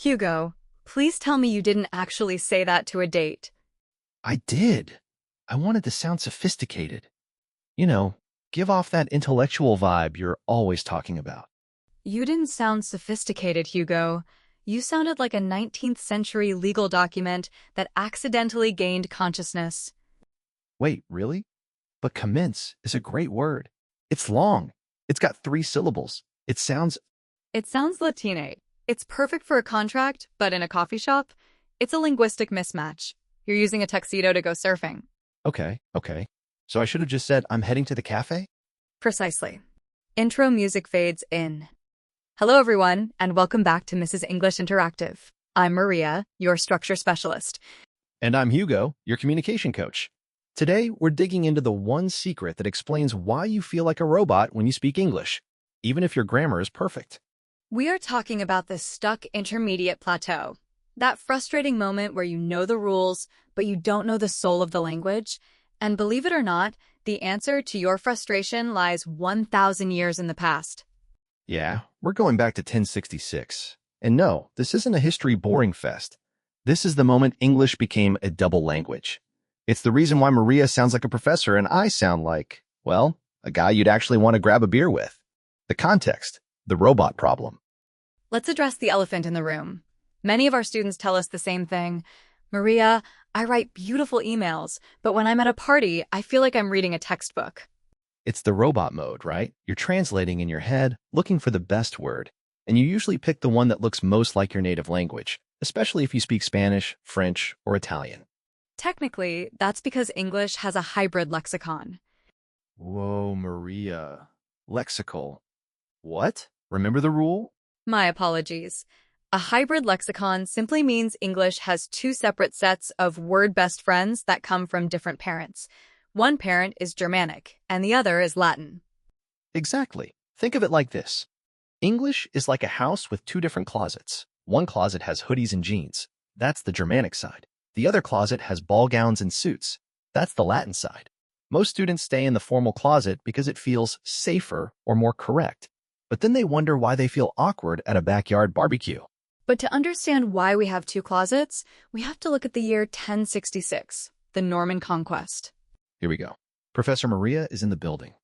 Hugo, please tell me you didn't actually say that to a date. I did. I wanted to sound sophisticated. You know, give off that intellectual vibe you're always talking about. You didn't sound sophisticated, Hugo. You sounded like a 19th century legal document that accidentally gained consciousness. Wait, really? But commence is a great word. It's long. It's got 3 syllables. It sounds Latine. It's perfect for a contract, but in a coffee shop, it's a linguistic mismatch. You're using a tuxedo to go surfing. Okay. So I should have just said I'm heading to the cafe? Precisely. Intro music fades in. Hello, everyone, and welcome back to Mrs. English Interactive. I'm Maria, your structure specialist. And I'm Hugo, your communication coach. Today, we're digging into the one secret that explains why you feel like a robot when you speak English, even if your grammar is perfect. We are talking about the stuck intermediate plateau. That frustrating moment where you know the rules, but you don't know the soul of the language. And believe it or not, the answer to your frustration lies 1,000 years in the past. Yeah, we're going back to 1066. And no, this isn't a history boring fest. This is the moment English became a double language. It's the reason why Maria sounds like a professor and I sound like, well, a guy you'd actually want to grab a beer with. The context, the robot problem. Let's address the elephant in the room. Many of our students tell us the same thing. Maria, I write beautiful emails, but when I'm at a party, I feel like I'm reading a textbook. It's the robot mode, right? You're translating in your head, looking for the best word, and you usually pick the one that looks most like your native language, especially if you speak Spanish, French, or Italian. Technically, that's because English has a hybrid lexicon. Whoa, Maria. Lexical. What? Remember the rule? My apologies. A hybrid lexicon simply means English has two separate sets of word best friends that come from different parents. One parent is Germanic, and the other is Latin. Exactly. Think of it like this. English is like a house with 2 different closets. One closet has hoodies and jeans. That's the Germanic side. The other closet has ball gowns and suits. That's the Latin side. Most students stay in the formal closet because it feels safer or more correct. But then they wonder why they feel awkward at a backyard barbecue. But to understand why we have two closets, we have to look at the year 1066, the Norman Conquest. Here we go. Professor Maria is in the building.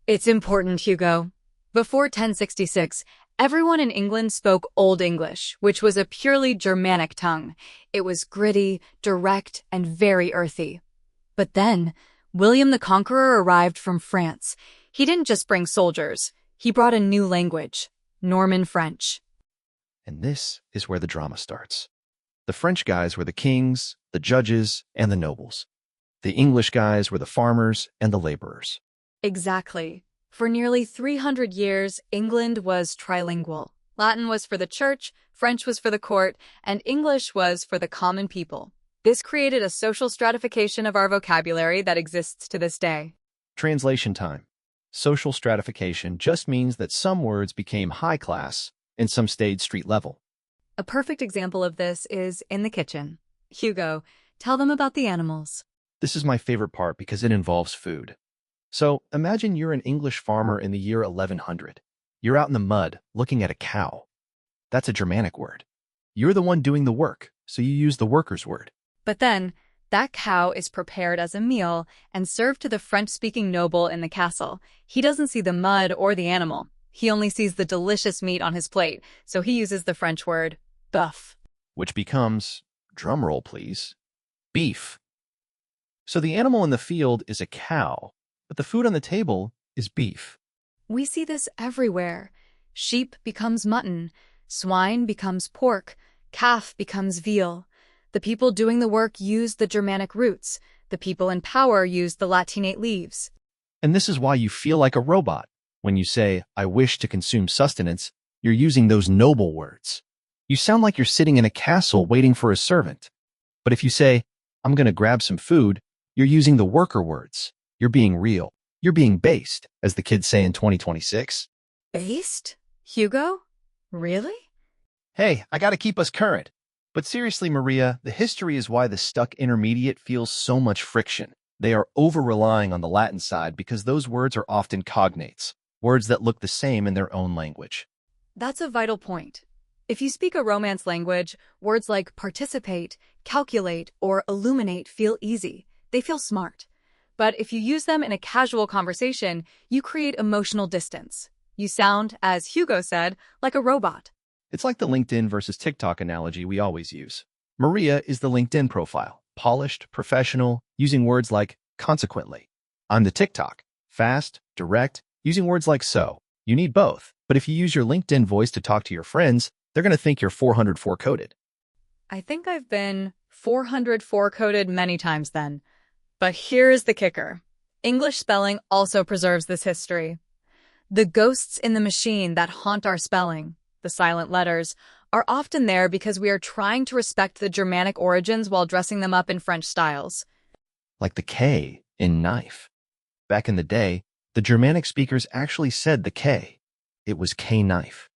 It's important, Hugo. Before 1066, everyone in England spoke Old English, which was a purely Germanic tongue. It was gritty, direct, and very earthy. But then, William the Conqueror arrived from France. He didn't just bring soldiers. He brought a new language, Norman French. And this is where the drama starts. The French guys were the kings, the judges, and the nobles. The English guys were the farmers and the laborers. Exactly. For nearly 300 years, England was trilingual. Latin was for the church, French was for the court, and English was for the common people. This created a social stratification of our vocabulary that exists to this day. Translation time. Social stratification just means that some words became high class and some stayed street level. A perfect example of this is in the kitchen. Hugo, tell them about the animals. This is my favorite part because it involves food. So imagine you're an English farmer in the year 1100. You're out in the mud looking at a cow. That's a Germanic word. You're the one doing the work, so you use the worker's word. But then, that cow is prepared as a meal and served to the French-speaking noble in the castle. He doesn't see the mud or the animal. He only sees the delicious meat on his plate, so he uses the French word, bœuf. Which becomes, drumroll please, beef. So the animal in the field is a cow, but the food on the table is beef. We see this everywhere. Sheep becomes mutton, swine becomes pork, calf becomes veal. The people doing the work use the Germanic roots. The people in power use the Latinate leaves. And this is why you feel like a robot. When you say, I wish to consume sustenance, you're using those noble words. You sound like you're sitting in a castle waiting for a servant. But if you say, I'm going to grab some food, you're using the worker words. You're being real. You're being based, as the kids say in 2026. Based? Hugo? Really? Hey, I got to keep us current. But seriously, Maria, the history is why the stuck intermediate feels so much friction. They are over-relying on the Latin side because those words are often cognates, words that look the same in their own language. That's a vital point. If you speak a Romance language, words like participate, calculate, or illuminate feel easy. They feel smart. But if you use them in a casual conversation, you create emotional distance. You sound, as Hugo said, like a robot. It's like the LinkedIn versus TikTok analogy we always use. Maria is the LinkedIn profile, polished, professional, using words like consequently. I'm the TikTok, fast, direct, using words like so. You need both, but if you use your LinkedIn voice to talk to your friends, they're going to think you're 404 coded. I think I've been 404 coded many times then. But here's the kicker. English spelling also preserves this history. The ghosts in the machine that haunt our spelling, the silent letters, are often there because we are trying to respect the Germanic origins while dressing them up in French styles. Like the K in knife. Back in the day, the Germanic speakers actually said the K. It was K-knife.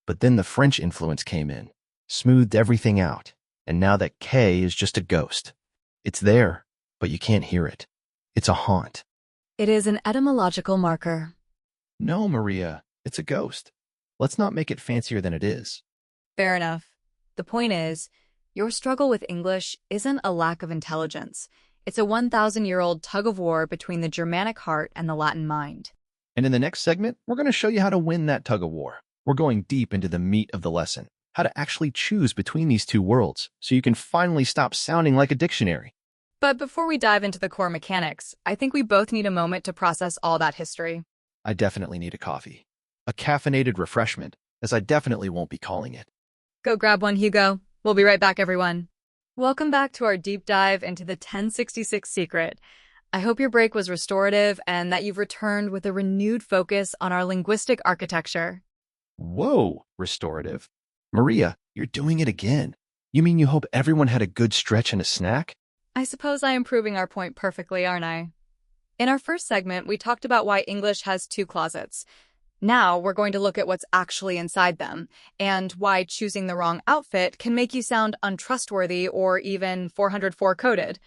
But then the French influence came in, smoothed everything out, and now that K is just a ghost. It's there, but you can't hear it. It's a haunt. It is an etymological marker. No, Maria, it's a ghost. Let's not make it fancier than it is. Fair enough. The point is, your struggle with English isn't a lack of intelligence. It's a 1,000-year-old tug-of-war between the Germanic heart and the Latin mind. And in the next segment, we're going to show you how to win that tug-of-war. We're going deep into the meat of the lesson, how to actually choose between these two worlds so you can finally stop sounding like a dictionary. But before we dive into the core mechanics, I think we both need a moment to process all that history. I definitely need a coffee. A caffeinated refreshment, as I definitely won't be calling it. Go grab one, Hugo. We'll be right back, everyone. Welcome back to our deep dive into the 1066 secret. I hope your break was restorative and that you've returned with a renewed focus on our linguistic architecture. Whoa, restorative. Maria, you're doing it again. You mean you hope everyone had a good stretch and a snack? I suppose I am proving our point perfectly, aren't I? In our first segment, we talked about why English has two closets. Now we're going to look at what's actually inside them, and why choosing the wrong outfit can make you sound untrustworthy or even 404 coded.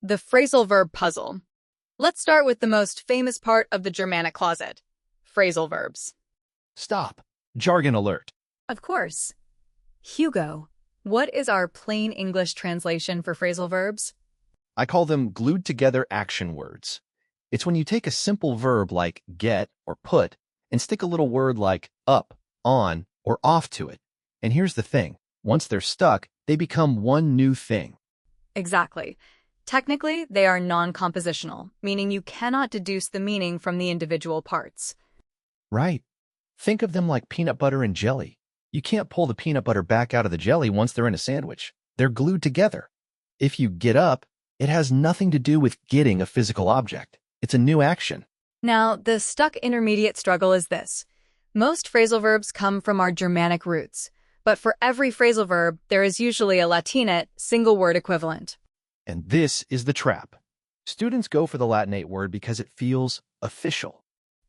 The phrasal verb puzzle. Let's start with the most famous part of the Germanic closet, phrasal verbs. Stop. Jargon alert. Of course. Hugo, what is our plain English translation for phrasal verbs? I call them glued together action words. It's when you take a simple verb like get or put and stick a little word like up, on, or off to it. And here's the thing. Once they're stuck, they become one new thing. Exactly. Technically, they are non-compositional, meaning you cannot deduce the meaning from the individual parts. Right. Think of them like peanut butter and jelly. You can't pull the peanut butter back out of the jelly once they're in a sandwich. They're glued together. If you get up, it has nothing to do with getting a physical object. It's a new action. Now, the stuck intermediate struggle is this. Most phrasal verbs come from our Germanic roots, but for every phrasal verb, there is usually a Latinate single-word equivalent. And this is the trap. Students go for the Latinate word because it feels official.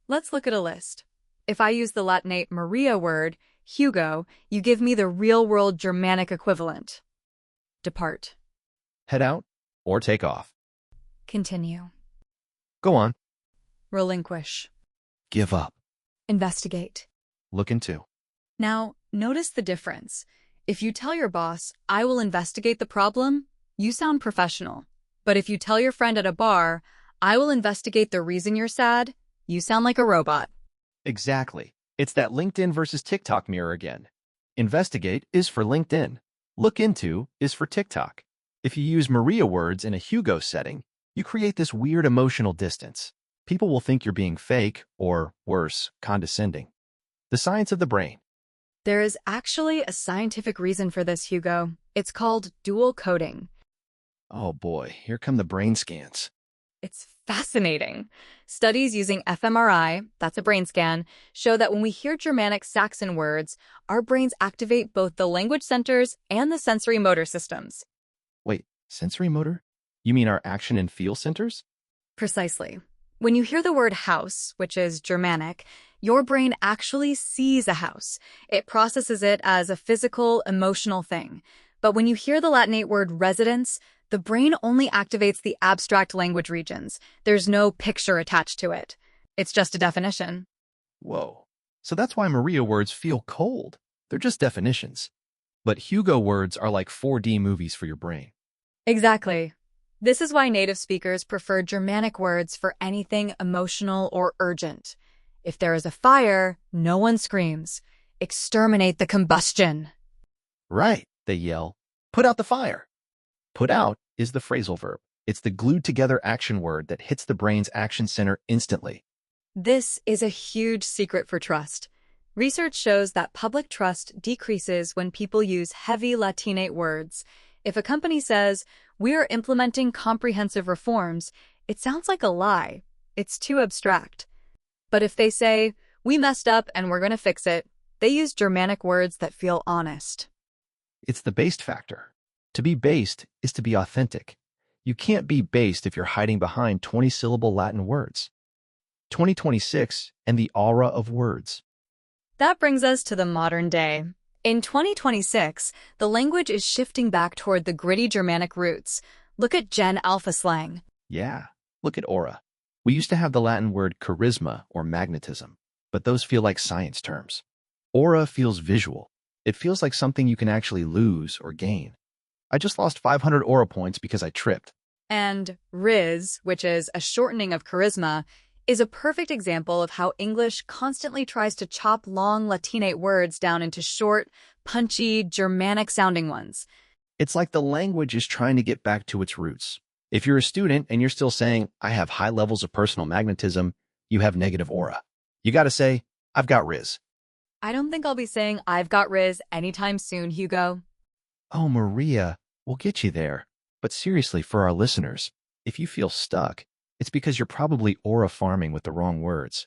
Let's look at a list. If I use the Latinate Maria word, Hugo, you give me the real-world Germanic equivalent. Depart. Head out or take off. Continue. Go on. Relinquish. Give up. Investigate. Look into. Now, notice the difference. If you tell your boss, I will investigate the problem, you sound professional. But if you tell your friend at a bar, I will investigate the reason you're sad, you sound like a robot. Exactly. It's that LinkedIn versus TikTok mirror again. Investigate is for LinkedIn. Look into is for TikTok. If you use Maria words in a Hugo setting, you create this weird emotional distance. People will think you're being fake or, worse, condescending. The science of the brain. There is actually a scientific reason for this, Hugo. It's called dual coding. Oh boy, here come the brain scans. It's fascinating. Studies using fMRI, that's a brain scan, show that when we hear Germanic Saxon words, our brains activate both the language centers and the sensory motor systems. Wait, sensory motor? You mean our action and feel centers? Precisely. When you hear the word house, which is Germanic, your brain actually sees a house. It processes it as a physical, emotional thing. But when you hear the Latinate word residence, the brain only activates the abstract language regions. There's no picture attached to it. It's just a definition. Whoa. So that's why Maria words feel cold. They're just definitions. But Hugo words are like 4D movies for your brain. Exactly. This is why native speakers prefer Germanic words for anything emotional or urgent. If there is a fire, no one screams, "Exterminate the combustion." Right, they yell. Put out the fire. Put out is the phrasal verb. It's the glued together action word that hits the brain's action center instantly. This is a huge secret for trust. Research shows that public trust decreases when people use heavy Latinate words. If a company says, "We are implementing comprehensive reforms," it sounds like a lie. It's too abstract. But if they say, "We messed up and we're going to fix it," they use Germanic words that feel honest. It's the based factor. To be based is to be authentic. You can't be based if you're hiding behind 20-syllable Latin words. 2026 and the aura of words. That brings us to the modern day. In 2026, the language is shifting back toward the gritty Germanic roots. Look at Gen Alpha slang. Yeah, look at aura. We used to have the Latin word charisma or magnetism, but those feel like science terms. Aura feels visual. It feels like something you can actually lose or gain. I just lost 500 aura points because I tripped. And riz, which is a shortening of charisma, is a perfect example of how English constantly tries to chop long Latinate words down into short, punchy, Germanic-sounding ones. It's like the language is trying to get back to its roots. If you're a student and you're still saying, "I have high levels of personal magnetism," you have negative aura. You gotta say, "I've got riz." I don't think I'll be saying "I've got riz" anytime soon, Hugo. Oh, Maria, we'll get you there. But seriously, for our listeners, if you feel stuck, it's because you're probably aura farming with the wrong words.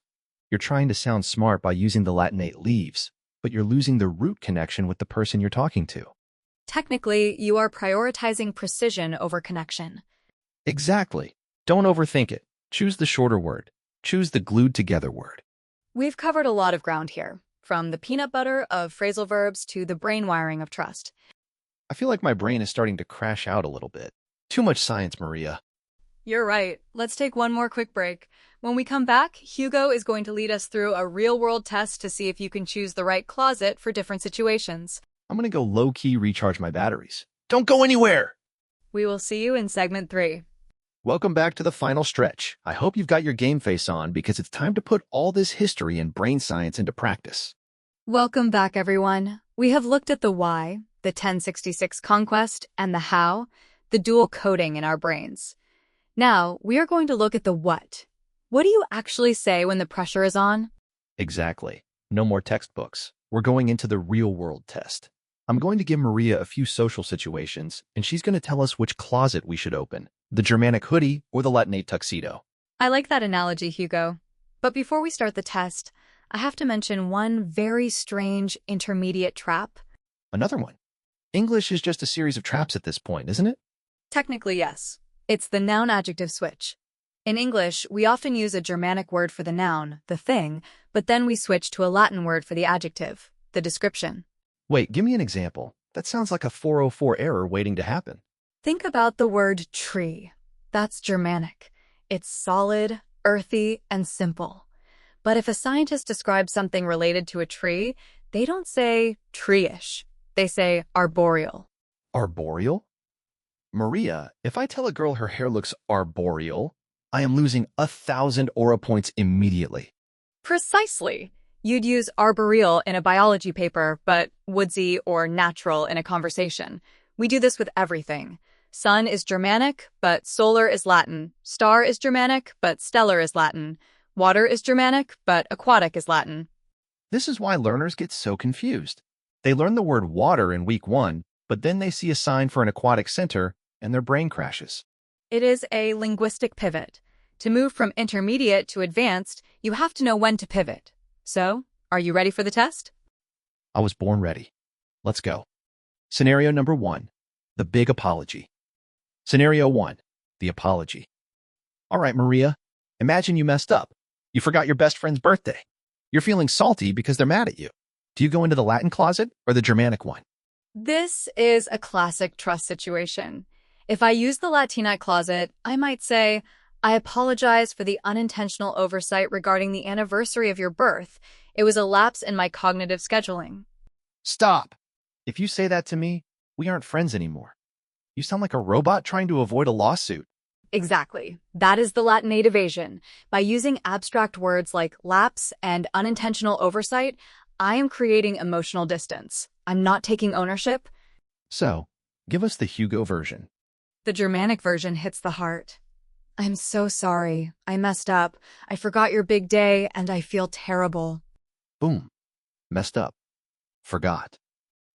You're trying to sound smart by using the Latinate leaves, but you're losing the root connection with the person you're talking to. Technically, you are prioritizing precision over connection. Exactly. Don't overthink it. Choose the shorter word. Choose the glued together word. We've covered a lot of ground here, from the peanut butter of phrasal verbs to the brain wiring of trust. I feel like my brain is starting to crash out a little bit. Too much science, Maria. You're right. Let's take one more quick break. When we come back, Hugo is going to lead us through a real-world test to see if you can choose the right closet for different situations. I'm gonna go low-key recharge my batteries. Don't go anywhere! We will see you in segment 3. Welcome back to the final stretch. I hope you've got your game face on because it's time to put all this history and brain science into practice. Welcome back, everyone. We have looked at the why, the 1066 conquest, and the how, the dual coding in our brains. Now, we are going to look at the what. What do you actually say when the pressure is on? Exactly. No more textbooks. We're going into the real-world test. I'm going to give Maria a few social situations, and she's going to tell us which closet we should open, the Germanic hoodie or the Latinate tuxedo. I like that analogy, Hugo. But before we start the test, I have to mention one very strange intermediate trap. Another one. English is just a series of traps at this point, isn't it? Technically, yes. It's the noun-adjective switch. In English, we often use a Germanic word for the noun, the thing, but then we switch to a Latin word for the adjective, the description. Wait, give me an example. That sounds like a 404 error waiting to happen. Think about the word tree. That's Germanic. It's solid, earthy, and simple. But if a scientist describes something related to a tree, they don't say tree-ish. They say arboreal. Arboreal? Maria, if I tell a girl her hair looks arboreal, I am losing 1,000 aura points immediately. Precisely. You'd use arboreal in a biology paper, but woodsy or natural in a conversation. We do this with everything. Sun is Germanic, but solar is Latin. Star is Germanic, but stellar is Latin. Water is Germanic, but aquatic is Latin. This is why learners get so confused. They learn the word water in week 1, but then they see a sign for an aquatic center, and their brain crashes. It is a linguistic pivot. To move from intermediate to advanced, you have to know when to pivot. So, are you ready for the test? I was born ready. Let's go. Scenario number 1, the big apology. Scenario 1, the apology. All right, Maria, imagine you messed up. You forgot your best friend's birthday. You're feeling salty because they're mad at you. Do you go into the Latin closet or the Germanic one? This is a classic trust situation. If I use the Latinate closet, I might say, "I apologize for the unintentional oversight regarding the anniversary of your birth. It was a lapse in my cognitive scheduling." Stop! If you say that to me, we aren't friends anymore. You sound like a robot trying to avoid a lawsuit. Exactly. That is the Latinate evasion. By using abstract words like lapse and unintentional oversight, I am creating emotional distance. I'm not taking ownership. So, give us the Hugo version. The Germanic version hits the heart. I'm so sorry. I messed up. I forgot your big day, and I feel terrible. Boom. Messed up. Forgot.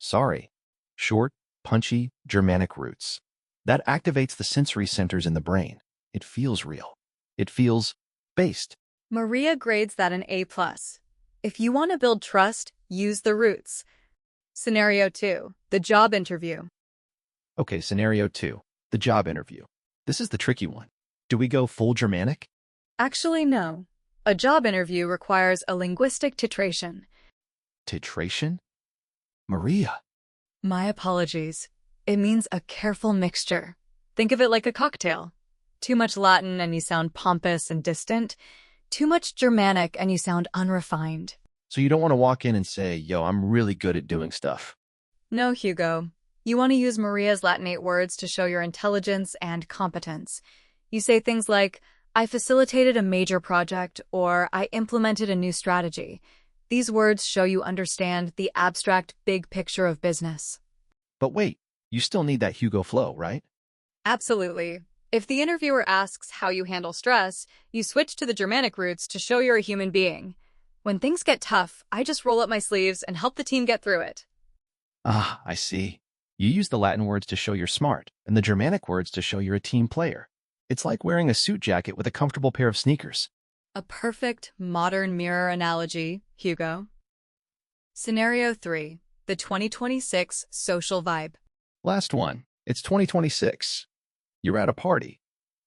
Sorry. Short, punchy, Germanic roots. That activates the sensory centers in the brain. It feels real. It feels based. Maria grades that an A+. If you want to build trust, use the roots. Scenario 2, the job interview. Okay, scenario 2, the job interview. This is the tricky one. Do we go full Germanic? Actually, no. A job interview requires a linguistic titration. Titration? Maria. My apologies. It means a careful mixture. Think of it like a cocktail. Too much Latin and you sound pompous and distant. Too much Germanic and you sound unrefined. So you don't want to walk in and say, yo, I'm really good at doing stuff. No, Hugo. You want to use Maria's Latinate words to show your intelligence and competence. You say things like, I facilitated a major project, or I implemented a new strategy. These words show you understand the abstract big picture of business. But wait, you still need that Hugo flow, right? Absolutely. If the interviewer asks how you handle stress, you switch to the Germanic roots to show you're a human being. When things get tough, I just roll up my sleeves and help the team get through it. Ah, I see. You use the Latin words to show you're smart, and the Germanic words to show you're a team player. It's like wearing a suit jacket with a comfortable pair of sneakers. A perfect modern mirror analogy, Hugo. Scenario 3, the 2026 social vibe. Last one. It's 2026. You're at a party.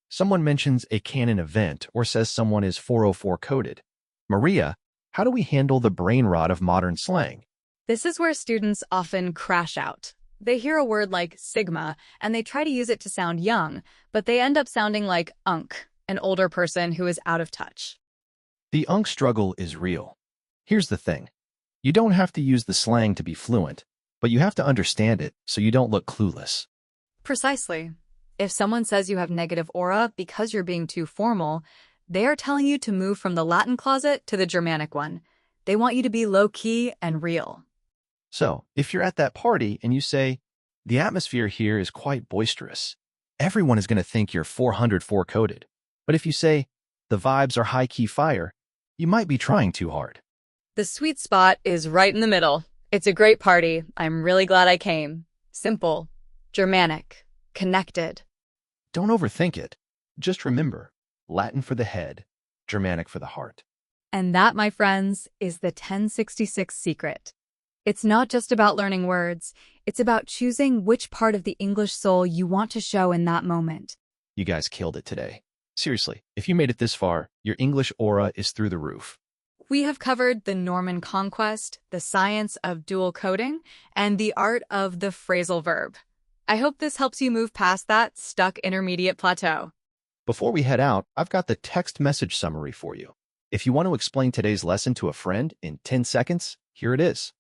Someone mentions a canon event or says someone is 404 coded. Maria, how do we handle the brain rot of modern slang? This is where students often crash out. They hear a word like sigma, and they try to use it to sound young, but they end up sounding like unk, an older person who is out of touch. The unk struggle is real. Here's the thing. You don't have to use the slang to be fluent, but you have to understand it so you don't look clueless. Precisely. If someone says you have negative aura because you're being too formal, they are telling you to move from the Latin closet to the Germanic one. They want you to be low-key and real. So, if you're at that party and you say, the atmosphere here is quite boisterous, everyone is going to think you're 404 coded. But if you say, the vibes are high-key fire, you might be trying too hard. The sweet spot is right in the middle. It's a great party. I'm really glad I came. Simple, Germanic, connected. Don't overthink it. Just remember, Latin for the head, Germanic for the heart. And that, my friends, is the 1066 secret. It's not just about learning words. It's about choosing which part of the English soul you want to show in that moment. You guys killed it today. Seriously, if you made it this far, your English aura is through the roof. We have covered the Norman conquest, the science of dual coding, and the art of the phrasal verb. I hope this helps you move past that stuck intermediate plateau. Before we head out, I've got the text message summary for you. If you want to explain today's lesson to a friend in 10 seconds, here it is.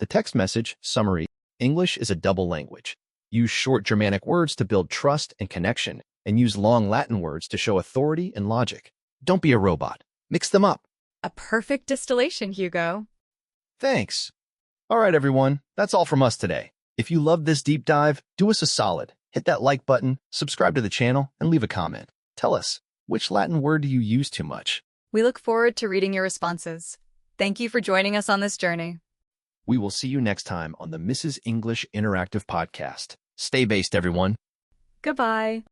The text message summary: English is a double language. Use short Germanic words to build trust and connection, and use long Latin words to show authority and logic. Don't be a robot. Mix them up. A perfect distillation, Hugo. Thanks. All right, everyone. That's all from us today. If you loved this deep dive, do us a solid. Hit that like button, subscribe to the channel, and leave a comment. Tell us, which Latin word do you use too much? We look forward to reading your responses. Thank you for joining us on this journey. We will see you next time on the Mrs. English Interactive Podcast. Stay based, everyone. Goodbye.